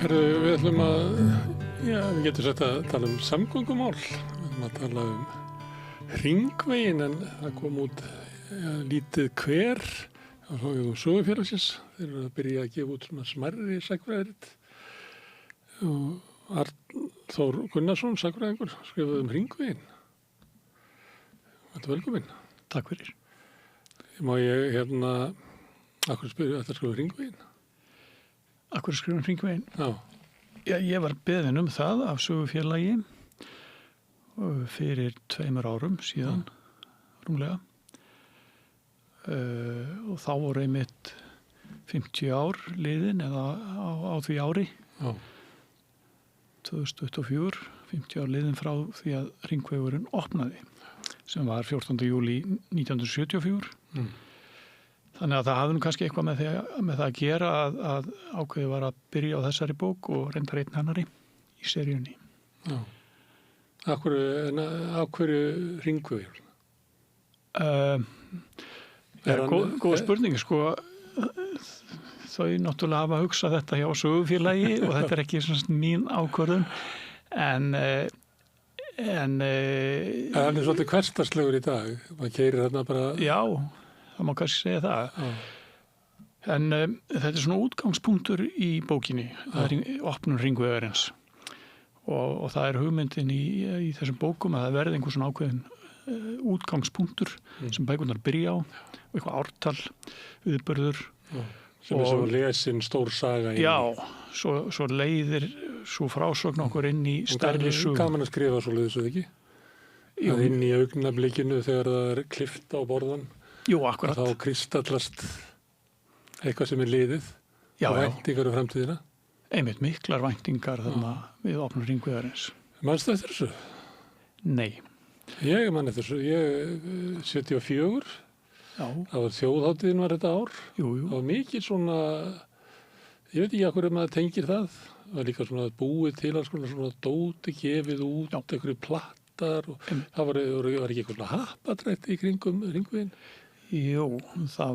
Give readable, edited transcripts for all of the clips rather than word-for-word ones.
Herðu, við ætlum við getum sagt að tala um samgöngumál. Við ætlum að tala um hringveginn, en það kom út lítið hver á sögufélagsins. Þeir eru að byrja að gefa út svona smærri sagnfræðirit. Og Arnþór Gunnarsson, sagnfræðingur, skrifaði um hringveginn. Þetta velkominn. Takk fyrir. Má ég akkur spyrja þetta skrifa um hringveginn? Akkur skrifa um hringveginn? Já. Já, ég var beðinn um það af sögufélagi fyrir 2 árum síðan, rúmlega. Og þá voru einmitt 50 ár liðin eða á því ári. Já. 2024, 50 ár liðin frá því að hringvegurinn opnaði, sem var 14. júlí 1974. Þannig að það hafði nú kannski eitthvað með það að gera að ákveðið var að byrja á þessari bók og reyndar einn annarri í seríunni. Já. Af hverju hringvegur? Góð spurning, sko. Þau náttúrulega hafa hugsað þetta hjá sögufélagi og þetta ekki svona mín ákvörðun, en hann er svolítið hversdagslegur í dag. Maður keyrir þarna bara... Já, það má kannski segja það. En þetta er svona útgangspunktur í bókinni, það opnun hringvegarins. Og það er hugmyndin í þessum bókum að það verði einhver svona ákveðin útgangspunktur sem bækurnar byrja á, og eitthvað ártal, viðburður. Sem er svo lesin stór saga. Já, svo leiðir svo frásögn okkur inn í stærri sögu. Gaman að skrifa svo leiðis, eða ekki? Jú. Að inn í augnablikinu þegar það er klift á borðan. Jú, akkurat. Og þá kristallast eitthvað sem er liðið. Já, og væntingar um framtíðina. Einmitt miklar væntingar þarna við opnum hringvegarins. Manstu eftir þessu? Nei. Ég man eftir þessu. Ég 74. Já. Það var þjóðhátíðin var þetta ár. Jú. Það var mikið svona, ég veit ekki að hverju maður tengir það. Það var líka svona búið til alls svona dóti gefið út, einhverju plattar. Og það var ekki eitthvað svona happadrætti í kringum hringveginn. Jú, það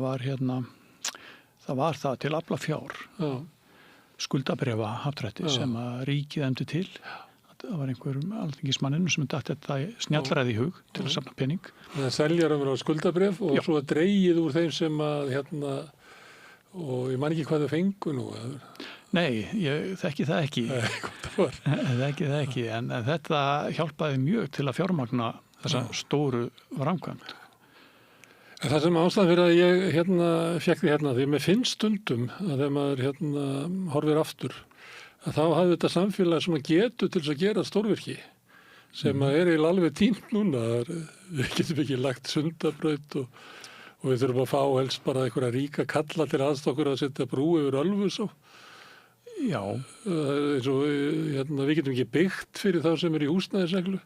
var það til afla fjár. Já. Skuldabréfa happdrætti sem að ríkið emdi til. Það var einhverjum alþingismanninu sem datt þetta snjallræði í hug til að safna pening. Það seljar á skuldabréf og svo dregið úr þeim sem að og ég man ekki hvað þau fengu nú. Nei, ég þekki það ekki. Þekki það ekki, en þetta hjálpaði mjög til að fjármagna þessa stóru framkvæmd. Það sem ástæðan fyrir að ég fékk því því mér finnst stundum að þegar maður horfir aftur, að þá hafði þetta samfélag sem getur til þess að gera stórvirki sem er eiginlega alveg tímt núna. Við getum ekki lagt Sundabraut og við þurfum að fá helst bara einhverja ríka kalla til aðstokkur að setja brú yfir Ölfusá. Já. Eins og við getum ekki byggt fyrir þá sem er í húsnæðisreglu.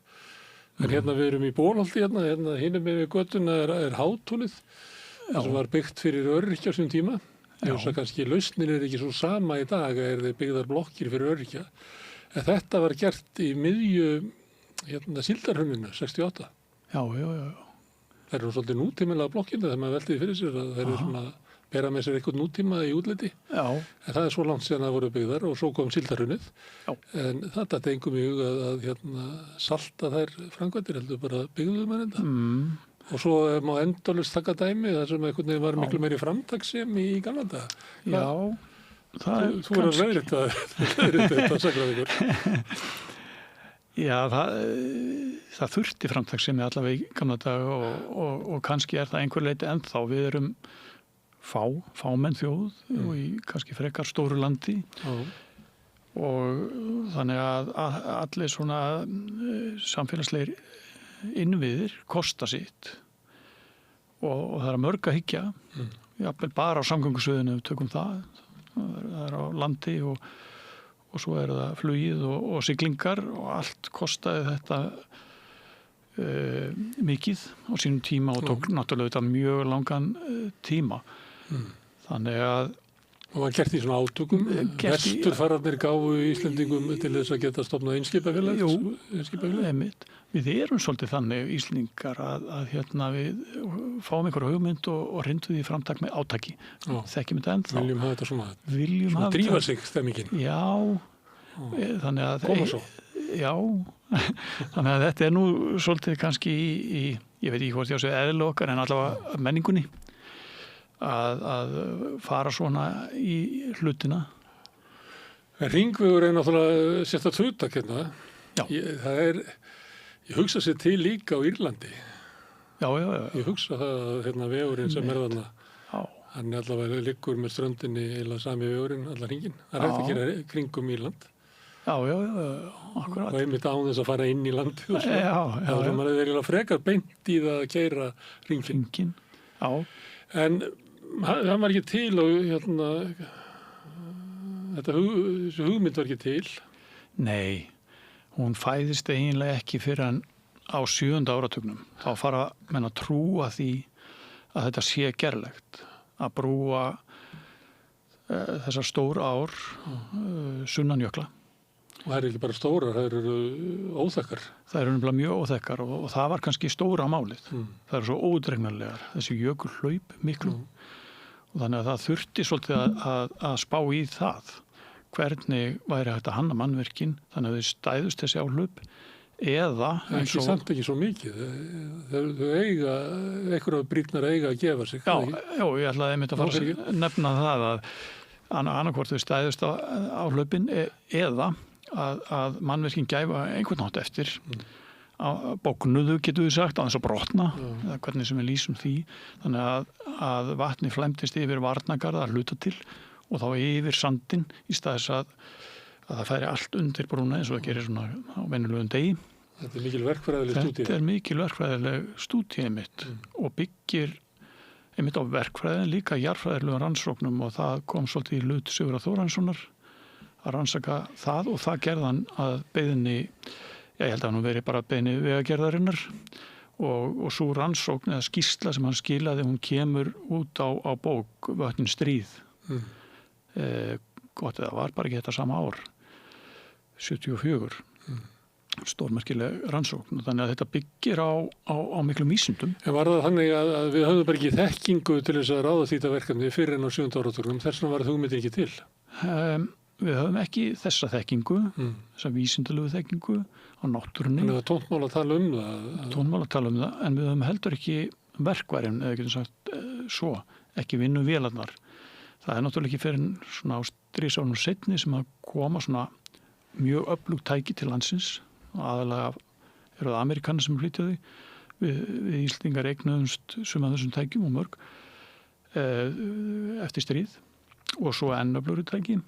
En við erum í Bólholti hinum með göttuna er Hátúnið sem var byggt fyrir öryrkja á sínum tíma. Þess að kannski lausnin er ekki svo sama í dag að þeir byggðar blokkir fyrir öryrkja. En þetta var gert í miðju Síldarhrauninu 68. Já. Það eru svolítið nútímalega blokkinu þegar maður veltiði fyrir sér að þeir eru svona bera með sér eitthvað nútíma í útliti. Já. En það er svo langt síðan að það voru byggðar og svo kom Síldarhraunið. En þetta tengum í hug að salta þær framkvæmdir heldur bara byggðuðum en enda. Og svo má endalaust taka dæmi þar sem einhvern veginn var miklu meiri framtakssemi í gamla daga. Já, það er kannski... Þú voru að leiðrita þetta sagnfræðingur. Já, það þurfti framtakssemi allavega í gamla daga og kannski er það einhver leiti ennþá. Við erum fámenn þjóð og í kannski frekar stóru landi. Og þannig að allir svona samfélagslegir innviðir kosta sitt og það er að mörg að hyggja jafnvel bara á samgöngusviðinu við tökum það er á landi og svo er það flugið og siglingar og allt kostaði þetta mikið á sínum tíma og tók náttúrulega þetta mjög langan tíma þannig að og var gert í svona átökum vesturfararnir gáfu Íslendingum til þess að geta stofnað einskipafélag. Einmitt. Við erum svolítið þannig Íslendingar að við fáum einhverja hugmynd og reyndum því framtak með átaki. Þekkjum þetta ennþá. Viljum hafa þetta svona. Viljum hafa þetta. Drífa sig stemmingin. Já, Þannig að Koma svo. Já, þannig að þetta nú svolítið kannski í ég veit ekki hvort ég á að segja eðli okkar en allavega menningunni að fara svona í hlutina. Hringvegur náttúrulega sérstakt hugtak hérna. Já. Ég hugsa sér til líka á Írlandi. Já. Ég hugsa það að vegurinn sem þarna, hann allavega liggur með ströndinni eða sami vegurinn, allar hringinn. Það hægt að gera kringum Írland. Já, akkurat. Og einmitt án þess að fara inn í landið og svo. Já. Það er eiginlega frekar beint í það að keyra hringinn. Já. En hann var ekki til og þessu hugmynd var ekki til. Nei, hún fæðist eiginlega ekki fyrir en á 7. áratugnum. Þá fara menn að trúa því að þetta sé gerlegt. Að brúa þessar stór ár sunnan jökla. Og það eru ekki bara stórar, það eru óþekkar. Það eru nefnilega mjög óþekkar og það var kannski stóra málið. Það eru svo ódregnarlegar, þessi jökulhlaup miklu. Og þannig að það þurfti svolítið að spá í það. Hvernig væri hægt að hanna mannverkin, þannig að þau stæðust þessi áhlaup eða... Ekki samt ekki svo mikið. Þau eiga, einhverja brýtnar eiga að gefa sig. Já, ég ætlaði einmitt að fara að nefna það að annarkvort þau stæðust á hlaupin eða að mannverkin gæfa einhvern nátt eftir bóknuðu getur við sagt á þess að brotna eða hvernig sem við lýsum því þannig að vatni flæmtist yfir varnagarða að hluta til og þá yfir sandin í staðis að það færi allt undir brúna eins og það gerir svona á venjulegum degi. Þetta er mikil verkfræðileg stúdía. Þetta er mikil verkfræðileg stúdía einmitt og byggir einmitt á verkfræðin líka jarðfræðilegum rannsóknum og það kom svolítið í hlut Sigurðar Þórarinssonar að rannsaka það og það gerðan að beiðni, ég held að nú veri bara beiðni vegagerðarinnar og svo rannsókn eða skýrsla sem hann skilaði, hún kemur út á bók Vötnin stríð. Gott eða var bara ekki þetta sama ár, 74. Stórmerkileg rannsókn og þannig að þetta byggir á miklum vísindum. En var það þannig að við höfum bara ekki þekkingu til þess að ráða því þetta verkefni fyrir en á 7. áratugnum, þess vegna var hugmyndin ekki til? Við höfum ekki þessa þekkingu, þessa vísindalegu þekkingu á náttúrunni. Þannig að tóntmál að tala um það? Tóntmál að tala um það, en við höfum heldur ekki verkværin, eða getum sagt svo, ekki vinnuvélarnar. Það er náttúrulega ekki fyrir svona á stríðsárunum seinni sem að koma svona mjög öflugt tæki til landsins. Aðalega eru það Amerikanar sem flytja þau. Við Íslendingar eignuðumst sum af þessum tækjum og mörg eftir stríð og svo enn öflugri tæki.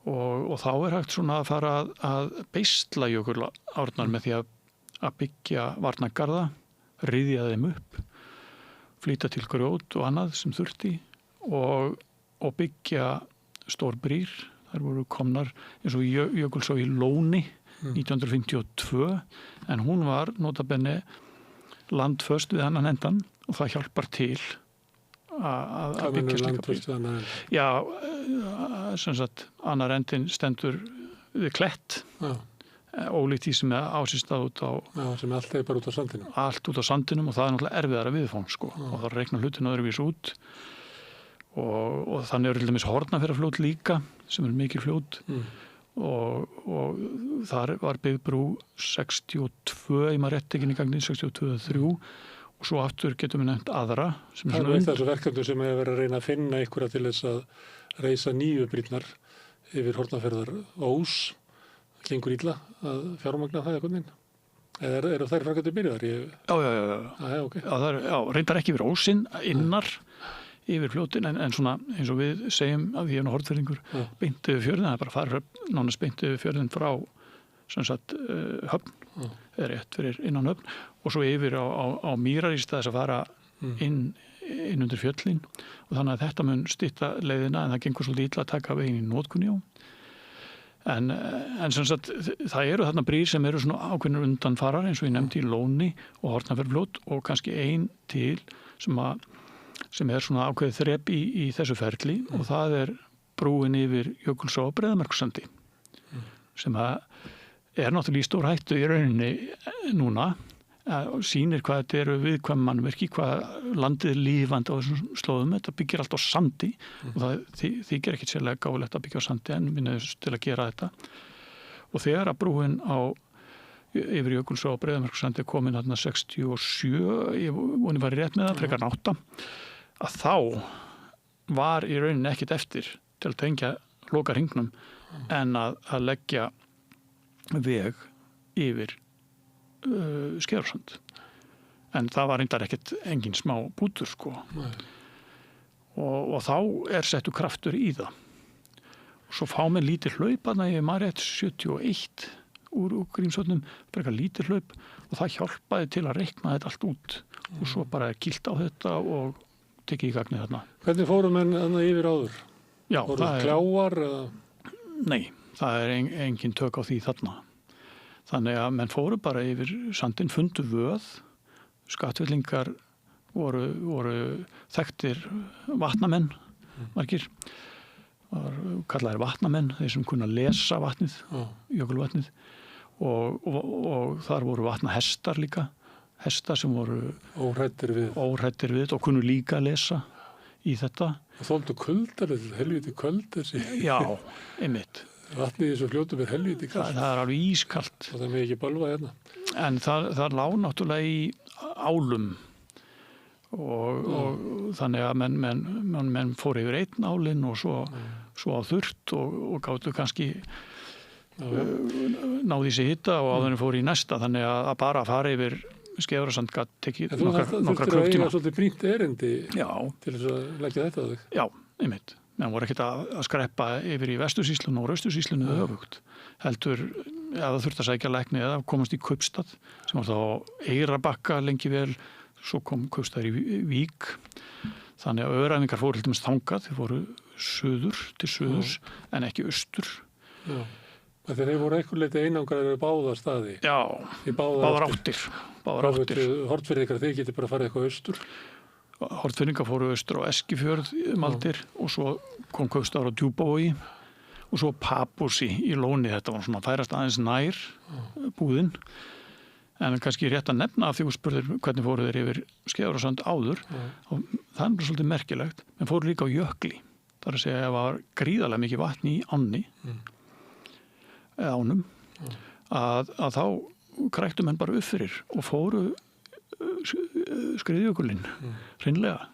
Og þá er hægt svona að fara að beisla jökulárnar með því að byggja varnargarða, ryðja þeim upp, flýta til grjót og annað sem þurfti og byggja stór brýr. Þær voru komnar eins og Jökulsá í Lóni 1952 en hún var notabenni landföst við annan endan og það hjálpar til að byggja slíka brýr. Já, sem sagt, annar endin stendur við klett, ólíkt því sem á sér stað út á... Já, sem allt er bara út á sandinum. Allt út á sandinum og það er náttúrulega erfiðara viðfang, sko, og það reikna hlutin öðruvís út og þannig eru til dæmis Hornafjarðarfljót líka, sem er mikil fljót og þar var byggð brú 62, ég maður rétt ekki í gagni, 62-3 og svo aftur getum við nefnt aðra. Það er eitt af þessu verkefni sem hefur verið að reyna að finna einhverja til þess að reisa nýju brýrnar yfir Hornafjarðar Ós. Það gengur illa að fjármagna það eitthvað inn. Eða eru þær framkvæmdir byrjaðar? Já. Okay. Já, reyndar ekki yfir Ósinn, innar yfir fljótin, en svona eins og við segjum að því hefna Hornfirðingur beint yfir fjörðin, það er bara farið nánast beint yfir fjörðin frá sem sagt höfn, eða rétt fyrir innan höfn og svo yfir á Mýrar í stað þess að fara inn undir fjöllin og þannig að þetta mun stytta leiðina en það gengur svolítið illa að taka veginn í notkun já. En sem sagt það eru þarna brýr sem eru svona ákveðnir undanfarar eins og ég nefndi í Lóni og Hornafjarðarfljót og kannski ein til sem er svona ákveðið þrep í þessu ferli og það er brúin yfir Jökulsá á Breiðamerkursandi sem er náttúrulega í stór hættu í rauninni núna sýnir hvað þetta eru viðkvæm mannvirki, hvað landið er lífandi á þessum slóðum. Þetta byggir allt á sandi og það þykir ekkit sérlega gáfulegt að byggja á sandi en við nefnum til að gera þetta. Og þegar að brúin yfir Jökulsá á Breiðamerkursandi komin þarna 67, ég voni var rétt með það, frekar 8, að þá var í rauninni ekkit eftir til að tengja loka hringnum en að leggja veg yfir Skeiðarársand. En það var reyndar engin smá bútur sko. Og þá settur kraftur í það. Og svo fá menn lítið hlaup að ég maður rétt 71 úr Grímsvötnum, frekar lítið hlaup og það hjálpaði til að reikna þetta allt út og svo bara gilt á þetta og tekið í gagnið þarna. Hvernig fórum menn þarna yfir áður? Já, voru kljáar? Nei, það engin tök á því þarna. Þannig að menn fóru bara yfir sandinn, fundu vöð, skattvillingar voru þekktir vatnamenn, margir, kallaðir vatnamenn, þeir sem kunna lesa vatnið, jökulvatnið og þar voru vatnahestar líka, hestar sem voru óhræddir við og kunnu líka lesa í þetta. Það þóldu kuldar, helviti köld þessi. Já, einmitt. Vatnið í þessu fljótum helviti kalt. Það alveg ískalt. Og það með ekki bölva hérna. En það lá náttúrulega í álum og þannig að menn fór yfir einn álinn og svo á þurrt og gátu kannski náði sér hitta og áður en fór í næsta, þannig að bara að fara yfir Skeiðarársand gat tekið nokkra klukktíma. Þú þurftir að eiga svolítið brýnt erindi til þess að leggja þetta á þig. Já, einmitt. Menn voru ekkert að skreppa yfir í Vestursýsluna og Austurssýsluna öfugt. Heldur, það þurfti að sækja lækni eða komast í Kaupstað sem var þá Eyrarbakka lengi vel, svo kom Kaupstaður í Vík. Þannig að öræfingar fóru til dæmis þangað, þeir fóru til suðurs en ekki austur. Já. Þegar þeir voru einhver leiti einangraður báða staði. Já, báðar áttir. Hortfirðingar, þeir geti bara farið eitthvað austur. Hortfirðingar fóru austur á Eskifjörð aldir og svo kom Kaupstaður á Djúpavogi og svo Pappúsi í Lóni. Þetta var svona færast aðeins nær búðin. En kannski rétt að nefna að því þú spurðir hvernig fóru þeir yfir Skeiðarársand áður. Og það er svolítið merkilegt. En fóru líka á jökli. Það er að segja að það var gríðarlega mikið vatn í ánni. Eða ánum, að þá kræktu menn bara upp fyrir og fóru skriðjökulinn, hreinlega.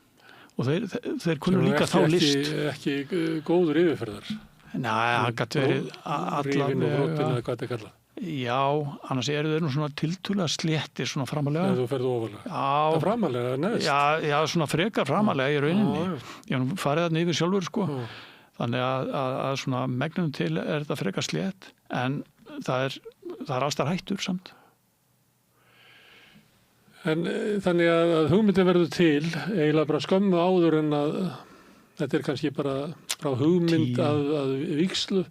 Og þeir kunnu líka þá list. Ekki góður yfirferðar? Nei, það gæti verið rífin og brotin eða hvað þetta kallað? Já, annars eru þeir nú svona tiltölulega sléttir svona framalega. Eða þú ferðu ofalega? Já. Það framalega, neðst? Já, svona frekar framalega í rauninni. Ég hef nú farið þarna yfir sjálfur, sko. Þannig að svona megnum til þetta frekar slétt, en það er allstar hættur samt. En þannig að hugmyndin verður til eiginlega bara skömmu áður en að þetta er kannski bara frá hugmynd að vígslu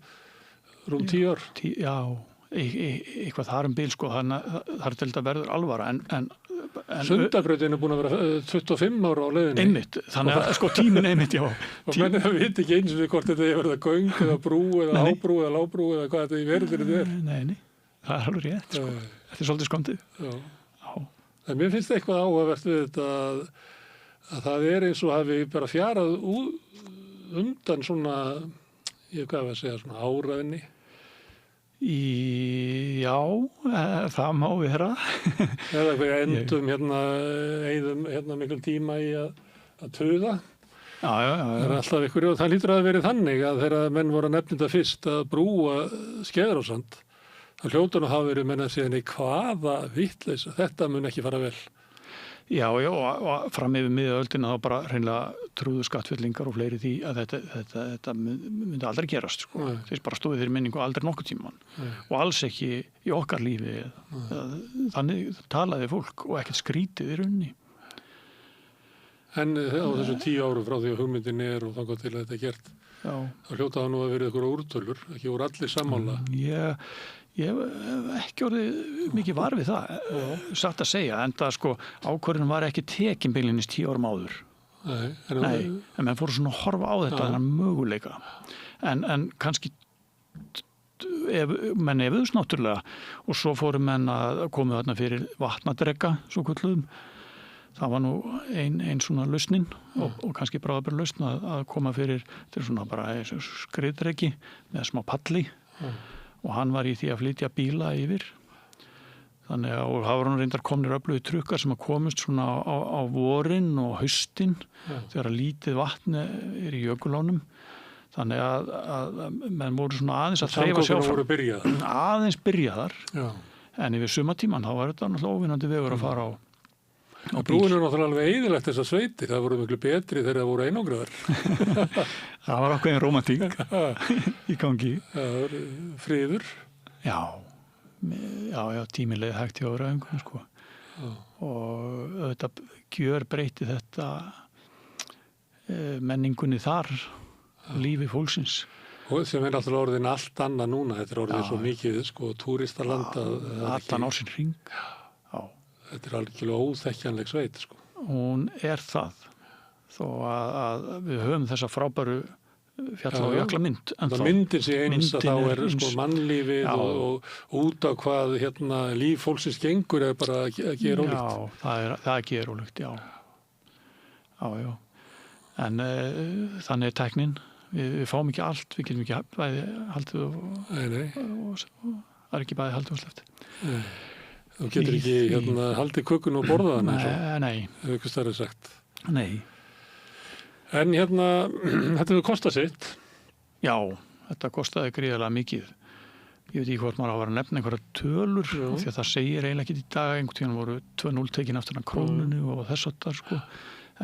rúm 10 ár. Já, eitthvað þar bil sko, þannig að það er til þetta verður alvara, en Sundabrautin er búin að vera 25 ára á leiðinni. Einmitt, þannig að sko tíminn einmitt, já. Og menn það viti ekki eins og við hvort þetta er verið að göng eða brú eða ábrú eða lábrú eða hvað þetta í verður þetta er. Nei, það er alveg rétt, sko. Þetta er svolítið skondið. Já. En mér finnst eitthvað áhugavert við þetta að það er eins og hafi bara fjarað undan svona, ég hvað að segja, svona áræðinni. Já, það má vera. Eða við endum eyðum mikil tíma í að tuða. Já. Það er alltaf ykkur, og það lítur að verið þannig að þegar menn voru að nefna þetta fyrst að brúa Skeiðarársand, það hljóta nú hafa verið menn að segja hvaða vitleysa, þetta mun ekki fara vel. Já, og fram yfir miðöldina þá bara hreinlega trúðu skattfyllingar og fleiri því að þetta myndi aldrei gerast, sko. Þeir bara stóðu þeirri minningu aldrei nokkuð tíman. Og alls ekki í okkar lífi. Þannig talaði fólk og ekkert skrítið í rauninni. En á þessu 10 árum frá því að hugmyndin er og þangað til að þetta er gert, þá hljóta það nú að verið ykkur úrtölur, ekki voru allir sammála. Ég hef ekki orðið mikið var við það, satt að segja, en það sko ákvörðun var ekki tekin beinlínis 10 árum áður. Nei, en menn fóru svona að horfa á þetta þennan möguleika. En kannski menn efuðust náttúrulega og svo fóru menn að koma þarna fyrir vatnadreka, svo kulluðum. Það var nú ein svona lausnin og kannski bráðabur lausn að koma fyrir, þetta svona bara skriðdreki með smá palli og hann var í því að flytja bíla yfir. Þannig að og það voru reyndar komnir öflugir trukkar sem að komust svona á vorin og haustin þegar lítið vatn í jökulánum. Þannig að menn voru svona aðeins að þreifa sér áfram. Aðeins byrjaðar. Já. En yfir sumartíman þá var þetta náttúrulega óvinnandi vegur að fara á bíl. Brúin er náttúrulega alveg eyðilegt þessar sveitir. Það voru miklu betri þegar það voru einangraðar. Það var ákveðin rómantík í gangi. Það var friður. Já, tímilega hægt hjá ræðingum sko. Og auðvitað gjörbreytti þetta menningunni þar, lífi fólksins. Og sem er náttúrulega orðin allt annað núna, þetta er orðin svo mikið sko túristarland allan á sinn hring. Já. Þetta er algjörlega óþekkjanleg sveit sko. Hún er það, þó að við höfum þessa frábæru fjalla og jökla mynd. Myndin sé eins að þá er sko mannlífið og út á hvað líf fólksins gengur er bara að gera ólíkt. Já, það ger ólíkt, já. Já. En þannig er tæknin. Við fáum ekki allt, við getum ekki bæði haldið og það er ekki bæði haldið og sleppt. Þú getur ekki haldið kökun og borðað hana Nei. Eitthvað stærri sagt. Nei. En þetta hefur kostað sitt. Já, þetta kostaði gríðarlega mikið. Ég veit ekki hvort maður á að vera að nefna einhverja tölur því að það segir eiginlega ekki í dag, einhvern tíðan voru 2-0 tekin aftur af krónunni og þess að það sko.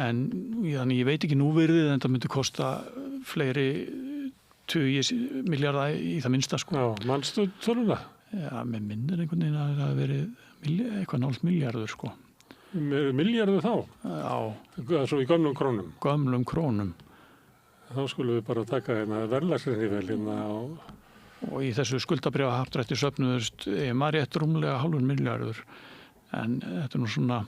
En þannig ég veit ekki núvirðið en það myndi kosta fleiri 20 milljarða í það minnsta sko. Já, manstu töluna? Já, með minnir einhvern veginn að það hafi verið eitthvað 0 milljarður sko. Milljarður þá? Já. Svo í gömlum krónum? Gömlum krónum. Þá skulum við bara taka verðlagsreikningi og í þessu skuldabréfa happdrætti söfnuðust maður rétt rúmlega 0,5 milljarður en þetta er nú svona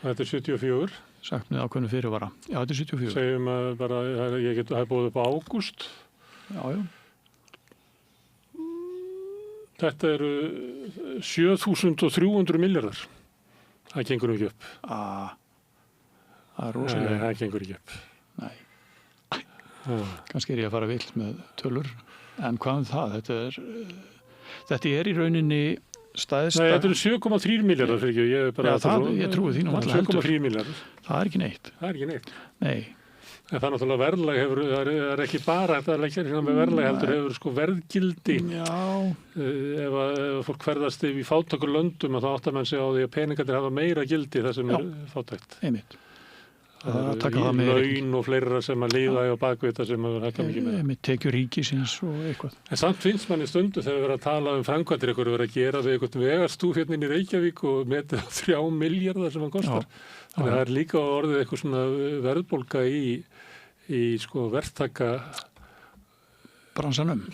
Þetta er 74 sagt með ákveðnu fyrirvara. Já, þetta er 74. Segjum að bara ég get að búið upp á ágúst. Já. Þetta eru 7.300 milljarðar. Það gengur ekki upp. Það er rosalega. Það gengur ekki upp. Nei. Kannski er ég að fara vill með tölur. En hvað það? Þetta er í rauninni stæðsta... Nei, þetta eru 7,3 milljarðar fyrir ekki. Ég trúi því nú alltaf heldur. 7,3 milljarðar. Það er ekki neitt. Nei. En það er náttúrulega verðlag það er ekki bara þetta að leggja hérna með verðlag heldur hefur sko verðgildi. Já. Ef fólk ferðast í fátækur löndum þá áttar menn sig á því að peningarnir hafa meira gildi þar sem er fátækt. Einmitt. Laun og fleira sem að líða á bakvita sem að hækka mikið með. Með tekjur ríkisins og eitthvað. En samt finnst manni stundu þegar við verðum að tala framkvæmdir eitthvað verið að gera við eitthvað vegarstúf hérna inn í Reykjavík og metið 3 milljarðar sem hann kostar. Þannig að það er líka orðið eitthvað svona verðbólga í sko verktaka bransanum.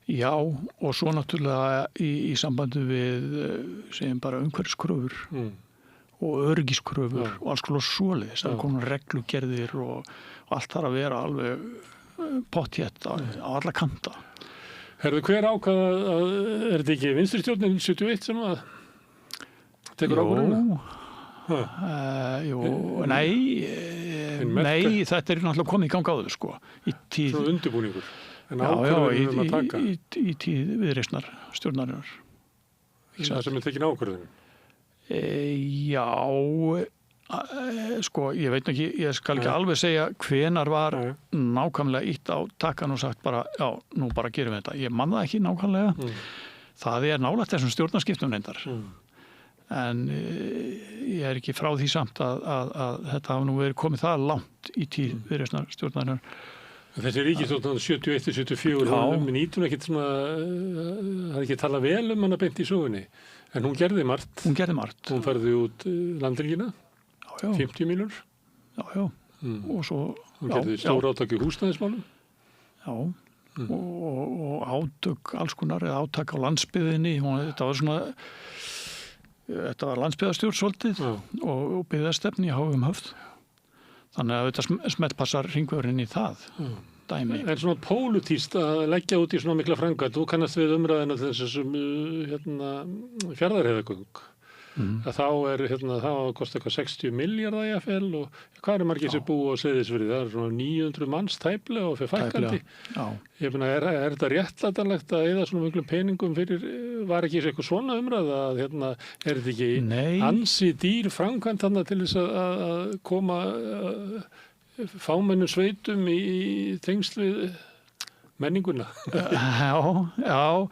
Já, og svo náttúrulega í sambandi við segjum bara umhverfiskröfur. Og öryggiskröfur og alls konar svoleiðis. Það er konar reglugerðir og allt þarf að vera alveg pottþétt á alla kanta. Hver ákvað er þetta ekki vinstristjórnin 71 sem að tekur ákvörðunina? Nei, þetta er náttúrulega komið í gang á þau sko. Svona undirbúningur. En ákvörðunum að taka? Í tíð viðreisnar stjórnarinnar. Það sem er tekin ákvörðunum? Já, sko, ég veit ekki, ég skal ekki alveg segja hvenar var nákvæmlega ítt á takkan og sagt bara, já, nú bara gerum við þetta. Ég man það ekki nákvæmlega. Það er nálægt þessum stjórnarskiptum reyndar. En ég er ekki frá því samt að þetta hafa nú verið komið það langt í tíð viðreisnar stjórnarinnar. Þessi ríkisstjórn 71-74, hún nýtur ekkert svona, það er ekki að tala vel hana beint í sögunni. En hún gerði margt. Hún færði út landringina, 50 milljónir. Já. Og svo... Hún gerði stór átök í húsnæðismálum. Já. Og átök alls konar, átök á landsbyggðinni. Þetta var landsbyggðarstjórn svolítið og byggðarstefni í Háum höfð. Þannig að þetta smeltpassar hringvegurinn í það. dæmi. En svona pólitískt að leggja út í svona mikla framkvæmd, þú kannast við umræðina þessum Fjarðarheiðargöng. Að þá það kosti eitthvað 60 milljarða jafnvel og hvað margir sem búa á Seyðisfirði? Það svona 900 manns tæplega og fyrir fækkandi. Ég meina, er þetta réttlætanlegt að eyða svona miklum peningum fyrir, var ekki eitthvað svona umræða að er þetta ekki ansi dýr framkvæmd þarna til þess að koma fámennum sveitum í tengsl við menninguna? Já,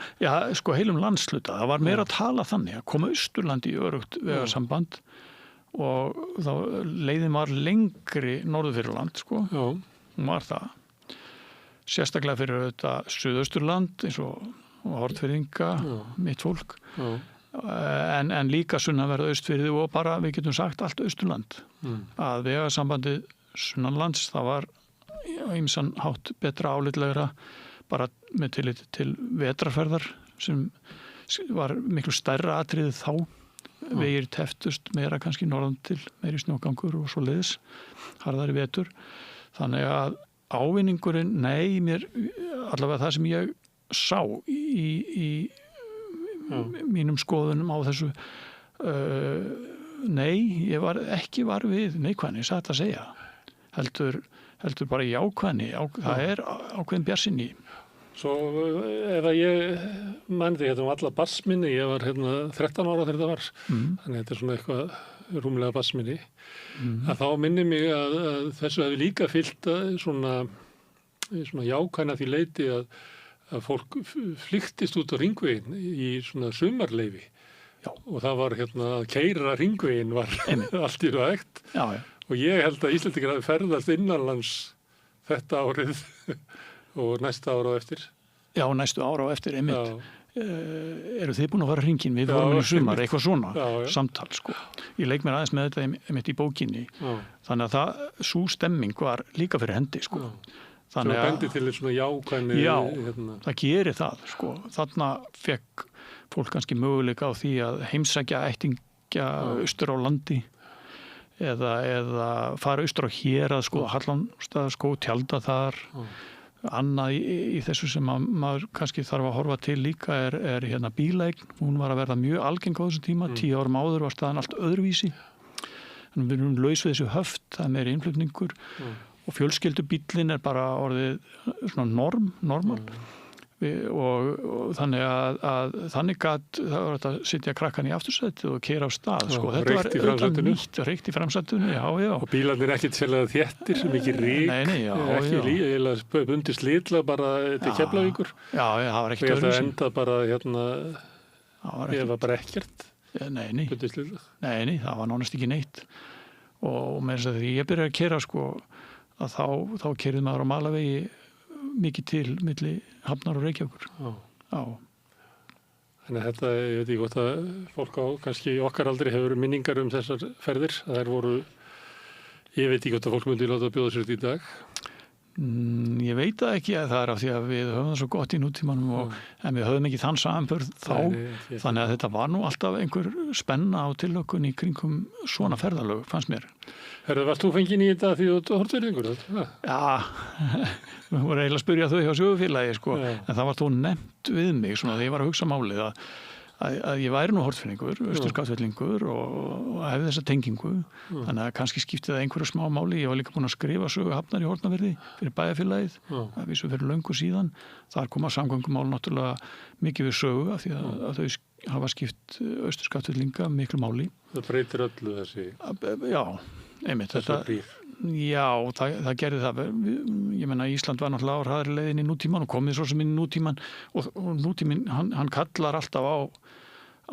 sko heilum landsluta. Það var meira að tala þannig að koma Austurlandi í örugt vegasamband og þá leiðin var lengri norður fyrir land, sko. Já. Hún var það. Sérstaklega fyrir þetta Suðausturland eins og Hornfirðinga, mitt fólk. En líka sunnanverða Austfirði og bara, við getum sagt, allt Austurland. Að vegasambandið sunnanlands, það var ýmsan hátt betra álitlegra bara með tillit til vetrarferðar sem var miklu stærra atriðið þá. Vegir teftust meira kannski norðan til meiri snjógangur og svo leiðis harðari vetur. Þannig að ávinningurinn, allavega það sem ég sá í mínum skoðunum á þessu ég var ekki var við neikvæðni, satt að segja. Heldur bara jákvæðni, það ákveðin bjartsýni. Svo ef að ég mann því þetta allar barsminni, ég var 13 ára þegar þetta var, þannig þetta svona eitthvað rúmlega barsminni, að þá minnir mig að þessu hefði líka fyllt svona jákvæðna því leiti að fólk flyktist út á hringveginn í svona sumarleyfi. Og það var að keyra hringveginn var allt í það ekt. Og ég held að Íslendingar hafi ferðast innanlands þetta árið og næsta ára á eftir. Já, næstu ára á eftir, einmitt. Eru þið búin að fara hringinn við vorum í sumar, eitthvað svona samtal, sko. Ég leik mér aðeins með þetta einmitt í bókinni. Þannig að sú stemming var líka fyrir hendi, sko. Þannig að bendi til svona jákvæðni. Já, það gerir það, sko. Þarna fekk fólk kannski möguleika á því að heimsækja ættingja austur á landi eða fara austur á Hérað, sko, Hallormsstað, sko, tjalda þar. Annað í þessu sem maður kannski þarf að horfa til líka er bílaeign. Hún var að verða mjög algeng á þessum tíma. 10 árum áður var staðan allt öðruvísi. Þannig við erum laus við þessu höft, það er meiri innflutningur og fjölskyldubíllinn er bara orðið svona normal. Og þannig að þannig gat það var að sitja krakkan í aftursætið og keyra á stað, sko. Þetta var auðvitað nýtt, reykt í framsætinu, já. Og bílarnir ekkert sérlega þéttir, sem ekki rík, ekki bundið slitla bara til Keflavíkur. Já, það var ekkert öðruvísi. Það enda bara, það var bara ekkert. Bundið slitla. Nei, það var nánast ekki neitt. Og með þess að því ég byrjaði að keyra, sko, að þá keyrði maður á malavegi mikið til milli Hafnar og Reykjavíkur. Já. Þannig að þetta, ég veit ekki hvort að fólk á kannski okkar aldrei hefur minningar þessar ferðir. Þær voru, ég veit ekki hvort að fólk myndi láta bjóða sér þetta í dag. Ég veit það ekki að það af því að við höfum það svo gott í nútímanum en við höfum ekki þann samanburð þá. Þannig að þetta var nú alltaf einhver spenna á tillökun í kringum svona ferðalög, fannst mér. Varst þú fenginn í þetta því þú hortverðingur? Já, við vorum eiginlega að spyrja þau hjá sögufélagi, sko. En það var þó nefnt við mig svona þegar ég var að hugsa málið að ég væri nú hortverðingur, austurskatfellingur og hefði þessa tengingu. Þannig að kannski skipti það einhverju smá máli. Ég var líka búin að skrifa sögu Hafnar í Hortnaverði fyrir bæjarfélagið, að vísu fyrir löngu síðan. Þar koma samgöngumál náttúrulega mikið við sögu af því að þau hafa skipt austurskatfellinga miklu máli. Það breytir öllu þessi. Já, einmitt. Já, það gerði það. Ég meina, Ísland var náttúrulega á hraðri leiðin í nútíman og komið svo sem inn í nútíman og nútíminn, hann kallar alltaf á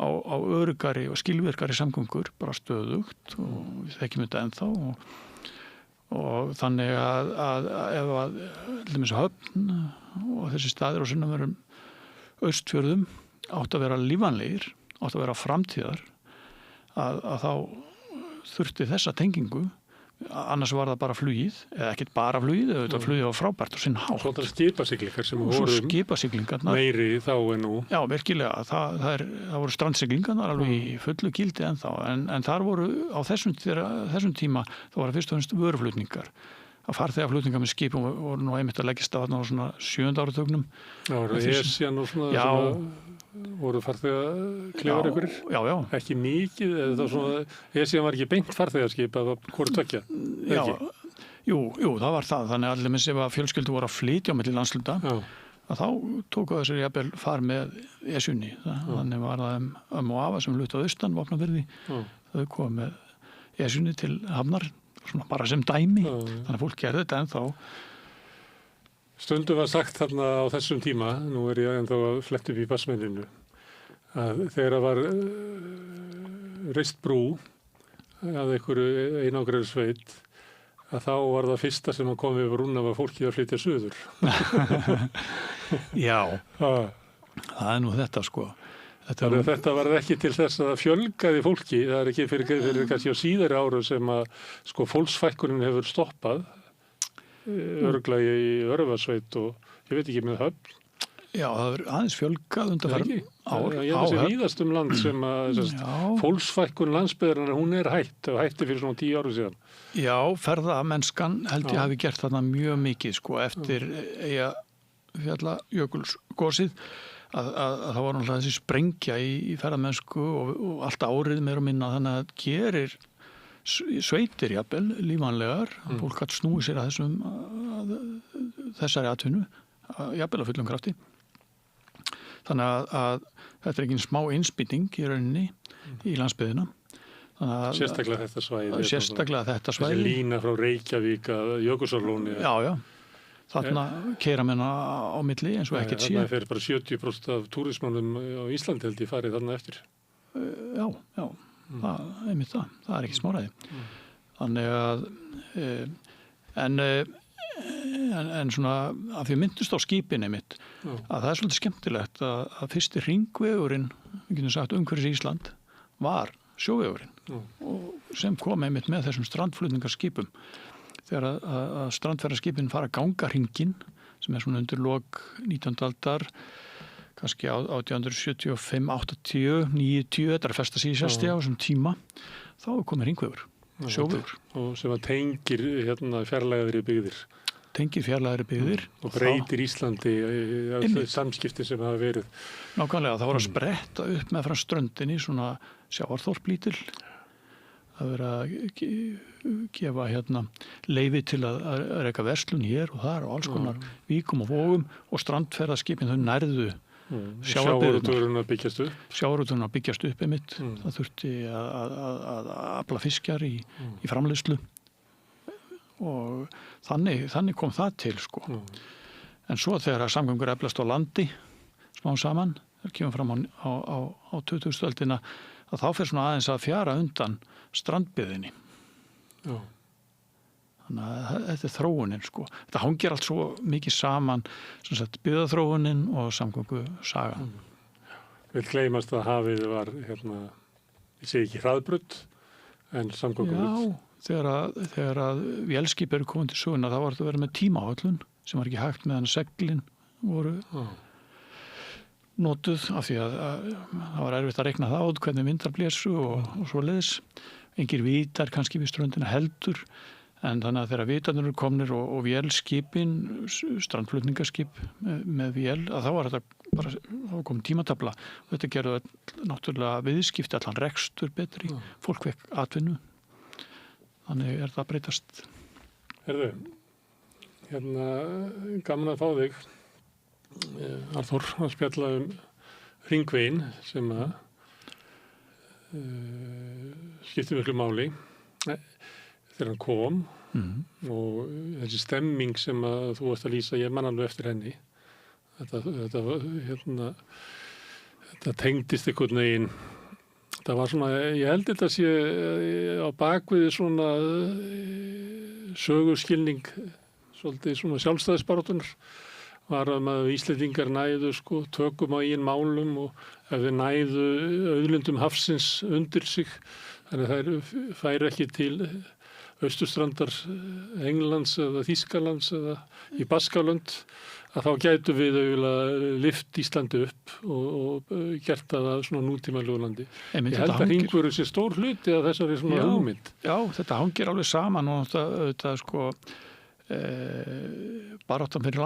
öruggari og skilvirkari samgöngur, bara stöðugt og við þekkjum þetta ennþá og þannig að ef að Höfn og þessi staðir á sunnanverðum Austfjörðum átt að vera lífvænlegir, átt að vera framtíðar að þá þurfti þessa tengingu. Annars var það bara flugið, eða ekkert bara flugið, auðvitað flugið var frábært og sinn hátt. Svona skipasiglingar sem voru meiri þá en nú. Já, virkilega. Það voru strandsiglingarnar alveg í fullu gildi ennþá, en þar voru á þessum tíma, það voru fyrst og fremst vöruflutningar að farþegaflutninga með skipum voru nú einmitt að leggist á svona 7. áratugnum. Já, Esjan og svona Já. Voru farþega klefar ykkurir? Já. Ekki mikið, eða það svona, Esjan var ekki beint farþegaskip af hvort tvekja? Já, jú, það var það. Þannig að allir með sem að fjölskyldu voru að flytja á milli landsluta, að þá tóku þessir jafnvel far með Esjunni. Þannig var það og afa sem hlutu á austan, Vopnafirði, þau kom með Esjunni til Hafnar, svona bara sem dæmi. Þannig að fólk gerði þetta ennþá. Stundum var sagt þarna á þessum tíma, nú ég ennþá að fletta upp í bassmenninu, að þegar það var reist brú að einhverju einangræður sveit, að þá var það fyrsta sem kom yfir rúna var fólkið að flytja suður. Já, það nú þetta sko. Þetta var ekki til þess að fjölgaði fólki, það ekki fyrir kannski á síðari árum sem að sko fólksfækkunin hefur stoppað, örglega í Örvarsveit og ég veit ekki með Höfn. Já, það er aðeins fjölgað undanfarin ár. Ég held að sé víðast land sem að fólksfækkun landsbyggðarinnar, hún hætti fyrir svona 10 árum síðan. Já, ferðamennskan held ég hafi gert þarna mjög mikið sko eftir Eyjafjallajökulsgosið að það var náttúrulega þessi sprengja í ferðamennsku og allt árið meira og minna, þannig að gerir sveitir jafnvel, lífanlegar, fólk hatt snúið sér að þessari atvinnu, jafnvel að fullum krafti. Þannig að þetta er ekki smá innspýting í rauninni í landsbyggðina. Sérstaklega þetta svæði. Þessi lína frá Reykjavík að Jökulsárlóni. Já. Þarna keyra menn á milli eins og ekkert sé. Þarna fer bara 70% af túrismannum á Íslandi held ég farið þarna eftir. Já. Það er ekki smáræði. Þannig að en svona að því myndust á skipin einmitt að það er svolítið skemmtilegt að fyrsti hringvegurinn, við getum sagt umhverfis Ísland, var sjóvegurinn og sem kom einmitt með þessum strandflutningarskipum þegar að strandferðarskipin fara að ganga hringinn sem er svona undir lok 19. aldar kannski 1875, 80, 90, þetta er festa síðast á þessum tíma, þá er komið hringvegur, sjóvegur. Og sem að tengir fjarlægðri byggðir. Tengir fjarlægðri byggðir. Og breytir Íslandi samskipti sem hafa verið. Nákvæmlega, það voru að spretta upp með frá ströndinni, svona sjávarþorp lítil. Það verið að gefa leyfi til að reka verslun hér og þar og alls konar víkum og vógum og strandferðarskipin þau nærðu sjávarútvegurinn að byggjast upp einmitt. Það þurfti að afla fiskjar í framleiðslu og þannig kom það til sko. En svo þegar samgöngur eflast á landi smá saman, það kemur fram á 20. öldina að þá fer svona aðeins að fjara undan strandbyggðinni. Þannig að þetta er þróunin sko. Þetta hangir allt svo mikið saman sem sagt byggðaþróunin og samgöngusagan. Vil gleymast að hafið var ég segi ekki hraðbraut en samgöngubraut. Já, þegar að vélskip eru komin til söguna þá var þetta að vera með tímaáætlun sem var ekki hægt meðan seglin voru notuð af því að það var erfitt að reikna það út hvernig vindar blésu og svoleiðis. Engir vítar kannski við ströndina heldur. En þannig að þegar vitarnir eru komnir og vélskipin, strandflutningaskip með vél, að þá var þetta bara, þá kom tímatabla og þetta gerði náttúrulega viðskipti allan rekstur betri, fólk fekk atvinnu. Þannig er það að breytast. Herðu, gaman að fá þig, Arþór, að spjalla hringveginn sem að skiptir miklu máli. Þegar hann kom og þessi stemming sem að þú varst að lýsa, ég man alveg eftir henni. Þetta tengdist einhvern veginn. Það var svona, ég held þetta sé á bakvið svona söguskilning, svolítið svona sjálfstæðisbaráttunar. Var að Íslendingar næðu sko tökum á eigin málum og ef við næðu auðlindum hafsins undir sig, þannig að þær færi ekki til austurstrandar Englands eða Þýskalands eða í Baskalönd, að þá gætu við auðvitað lyft Íslandi upp og gert það að svona nútímalegu landi. Ég held að hringvegurinn sé stór hluti af þessari svona hugmynd. Já, þetta hangir alveg saman og þetta sko baráttan fyrir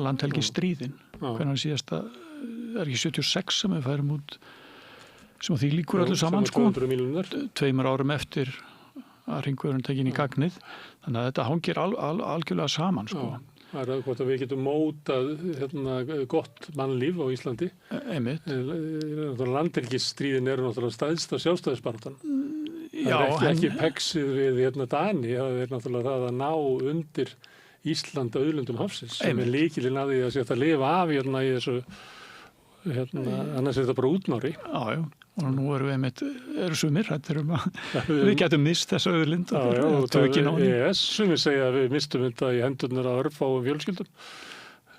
landhelgisstríðin. Hvernig síðasta, ekki 76 sem við færum út, sem því líkur öllu saman, sko. 2 árum eftir að hringvegurinn tekin í gagnið. Þannig að þetta hangir algjörlega saman, sko. Það er hvort að við getum mótað gott mannlíf á Íslandi. Einmitt. Landhelgisstríðin eru náttúrulega stæðsta sjálfstæðisbaráttan. Já, það er ekki peksið við Dani, það er náttúrulega það að ná undir Ísland auðlundum hafsins, sem er lykilinn að því að setja að lifa af í þessu, annars er þetta bara útnári. Já, og nú erum við sumir hræddir að við getum mist þessa auðlind og tökin á henni. Sumir segja að við mistum þetta í hendurnar að örfáum fjölskyldum.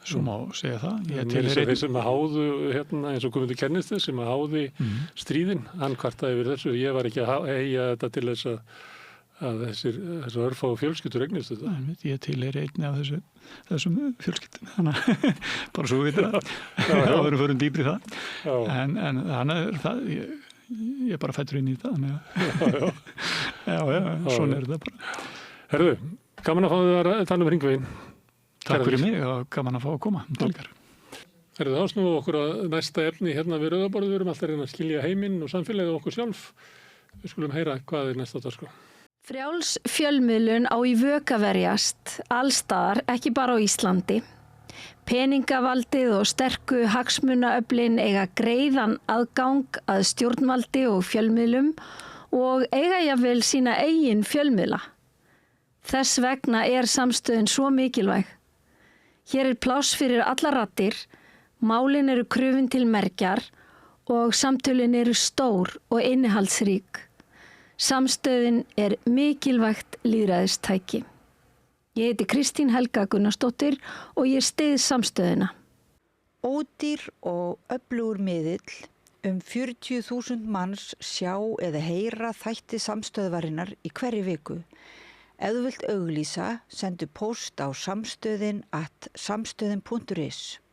Svo má segja það. Þeir sem háðu, eins og Guðmundur kennist þess, sem háði stríðin, hann kvartaði yfir þessu. Ég var ekki að heyja þetta til þess að þessu örfáu fjölskyldur eignist þetta. Ég tilheyri einni af þessum fjölskyldum. Þannig bara svo við það. Það verður fyrir dýpri það. En þannig er það, ég bara fættur inn í það. Já, svona er þetta bara. Herðu, gaman að fá þið að tala hringveginn. Takk fyrir mig og gaman að fá að koma. Herðu, þá snúum við okkur að næsta efni hérna við rauðaborðið. Við erum alltaf að reyna að skilja heiminn og samfélagið og okkur sjálf. Við skulum heyra hvað er næsta dagskrá. Frjáls fjölmiðlun á í vök að verjast, allstaðar, ekki bara á Íslandi. Peningavaldið og sterku hagsmunaöflin eiga greiðan aðgang að stjórnvaldi og fjölmiðlum og eiga jafnvel sína eigin fjölmiðla. Þess vegna er samstöðin svo mikilvæg. Hér er pláss fyrir alla raddir, málin eru krufin til mergjar og samtölin eru stór og innihaldsrík. Samstöðin er mikilvægt lýðræðistæki. Ég heiti Kristín Helga Gunnarsdóttir og ég styð samstöðina. Ódýr og öflugur miðill, 40.000 manns sjá eða heyra þætti samstöðvarinnar í hverri viku. Ef þú vilt auglýsa, sendu póst á samstöðin@samstöðin.is.